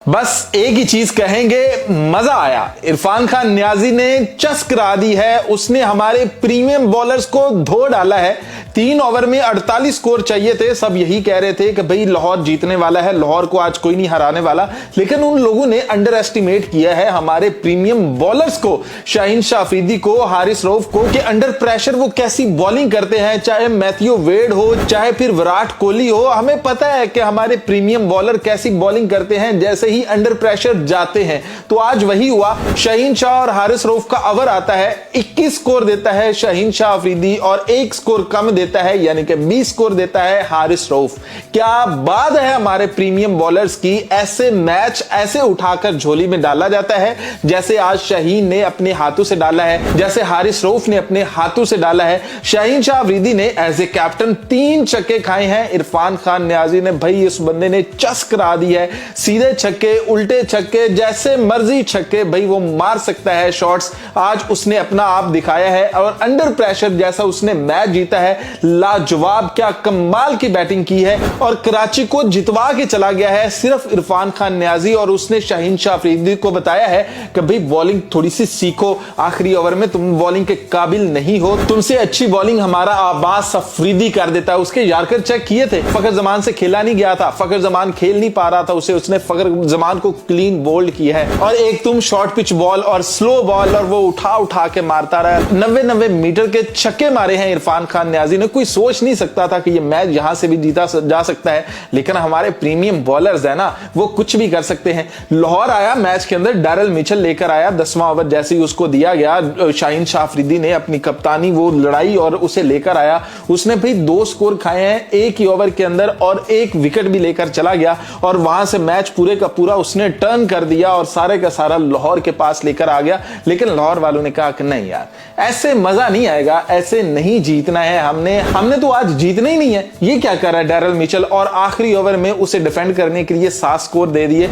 बस एक ही चीज कहेंगे, मजा आया। इरफान खान न्याजी ने चस्करा दी है, उसने हमारे प्रीमियम बॉलर्स को धो डाला है। 3 ओवर में 48 स्कोर चाहिए थे। सब यही कह रहे थे कि भाई लाहौर जीतने वाला है, लाहौर को आज कोई नहीं हराने वाला। लेकिन उन लोगों ने अंडर एस्टिमेट किया है हमारे प्रीमियम बॉलर्स को, शाहीन शाह अफरीदी को, हारिस रऊफ को, कि अंडर प्रेशर वो कैसी बॉलिंग करते हैं। चाहे मैथ्यू वेड हो, चाहे फिर विराट कोहली हो, हमें पता है कि हमारे प्रीमियम बॉलर कैसी बॉलिंग करते हैं जैसे ही अंडर प्रेशर जाते हैं। तो आज वही हुआ। शाहीन शाह और हारिस रऊफ का ओवर आता है, 21 स्कोर देता है शाहीन शाह अफरीदी और 1 स्कोर कम देता है, यानी कि 20 स्कोर देता है हारिस रऊफ। क्या बात है हमारे प्रीमियम बॉलर्स की। ऐसे मैच ऐसे उठाकर झोली में डाला जाता है जैसे आज शाहीन ने अपने हाथों से डाला है, जैसे हारिस रऊफ ने अपने हाथों से डाला है। शाहीन शाह अफरीदी ने एज ए कैप्टन 3 छक्के खाए हैं। इरफान खान न्याजी ने भाई इस बंदे ने चस्करा दी है। सीधे छक्के, उल्टे छक्के, जैसे मर्जी छक्के, भाई वो मार सकता है शॉट्स। आज उसने अपना आप दिखाया है और अंडर प्रेशर जैसा उसने मैच जीता है। लाजवाब, क्या कमाल की बैटिंग की है और कराची को जितवा के चला गया है सिर्फ इरफान खान न्याजी। और उसने शाहीन शाह अफरीदी को बताया है कि भाई बॉलिंग थोड़ी सी सीखो, आखिरी ओवर में तुम बॉलिंग के काबिल नहीं हो, तुमसे अच्छी बॉलिंग हमारा अब्बास अफरीदी कर देता है। उसके यार्कर चेक किए थे, फखर जमान से खेला नहीं गया था, फखर जमान खेल नहीं पा रहा था उसे, उसने फखर जमान को क्लीन बोल्ड किया है। और एक तुम शॉर्ट पिच बॉल और स्लो बॉल और वो उठा उठा के मारता रहा। 90 मीटर के छक्के मारे हैं इरफान खान न्याजी ने। कोई सोच नहीं सकता था कि ये मैच यहां से भी जीता जा सकता है, लेकिन हमारे प्रीमियम बॉलर्स है ना, वो कुछ भी कर सकते हैं। लाहौर आया मैच के अंदर, डैरल मिचेल लेकर आया। 10वां ओवर जैसे ही उसको दिया गया, शाहीन शाह अफरीदी ने अपनी कप्तानी वो लड़ाई और उसे लेकर आया। उसने भाई 2 स्कोर खाए हैं एक ही ओवर के अंदर और 1 विकेट भी लेकर चला गया। और वहां से मैच पूरे का पूरा उसने टर्न कर दिया और सारे का सारा लाहौर के पास लेकर आ गया। लेकिन लाहौर वालों ने कहा कि नहीं यार, ऐसे मजा नहीं आएगा, ऐसे नहीं जीतना है। हमने तो आज जीतना ही नहीं है। ये क्या कर रहा है डैरल मिचेल, और आखिरी ओवर में उसे डिफेंड करने के लिए 7 स्कोर दे दिए।